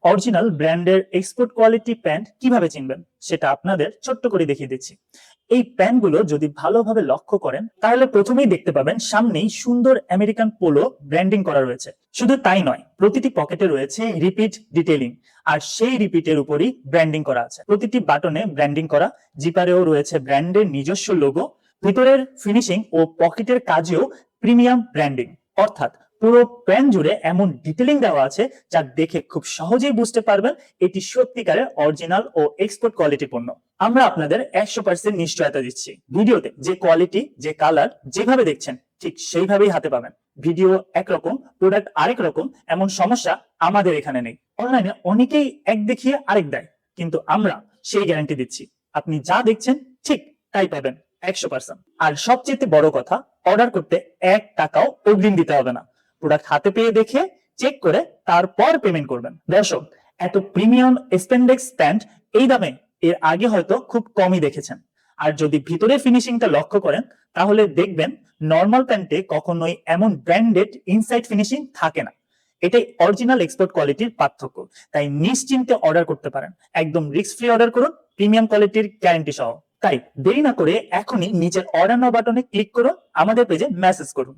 Original ব্র্যান্ডের export quality pant কিভাবে চিনবেন সেটা আপনাদের ছোট্ট করে দেখিয়ে দিচ্ছি। এই প্যান্টগুলো যদি ভালোভাবে লক্ষ্য করেন তাহলে প্রথমেই দেখতে পাবেন সামনেই সুন্দর আমেরিকান পোলো ব্র্যান্ডিং করা রয়েছে। শুধু তাই নয়, প্রতিটি পকেটে রয়েছে রিপিট ডিটেইলিং, আর সেই রিপিটের উপরই ব্র্যান্ডিং করা আছে। প্রতিটি বাটনে ব্র্যান্ডিং করা, জিপারেও রয়েছে ব্র্যান্ডের নিজস্ব লোগো, ভিতরের ফিনিশিং ও পকেটের কাজেও প্রিমিয়াম ব্র্যান্ডিং। অর্থাৎ পুরো প্যান্ট জুড়ে এমন ডিটেলিং দেওয়া আছে যা দেখে খুব সহজেই বুঝতে পারবেন এটি সত্যিকারের অরিজিনাল ও এক্সপোর্ট কোয়ালিটি পণ্য। আমরা আপনাদের 100% নিশ্চয়তা দিচ্ছি, ভিডিওতে যে কোয়ালিটি, যে কালার যেভাবে দেখছেন ঠিক সেইভাবেই হাতে পাবেন। ভিডিও একরকম, প্রোডাক্ট আরেক রকম, এমন সমস্যা আমাদের এখানে নেই। অনলাইনে অনেকেই এক দেখিয়ে আরেক দেয়, কিন্তু আমরা সেই গ্যারান্টি দিচ্ছি আপনি যা দেখছেন ঠিক তাই পাবেন 100%। আর সবচেয়ে বড় কথা, অর্ডার করতে 1 টাকাও অগ্রিম দিতে হবে না। প্রোডাক্ট হাতে পেয়ে দেখে চেক করে তারপর পেমেন্ট করবেন। দর্শক, এত প্রিমিয়াম স্প্যান্ডেক্স প্যান্ট এই দামে এর আগে হয়তো খুব কমই দেখেছেন। আর যদি ভিতরে ফিনিশিংটা লক্ষ্য করেন তাহলে দেখবেন নর্মাল প্যান্টে কখনোই এমন ব্র্যান্ডেড ইনসাইড ফিনিশিং থাকে না। এটাই অরিজিনাল এক্সপোর্ট কোয়ালিটির পার্থক্য। তাই নিশ্চিন্তে অর্ডার করতে পারেন, একদম রিস্ক ফ্রি অর্ডার করুন, প্রিমিয়াম কোয়ালিটির গ্যারান্টি সহ। তাই দেরি না করে এখনই নিচের অর্ডার নাও বাটনে ক্লিক করুন, আমাদের পেজে মেসেজ করুন।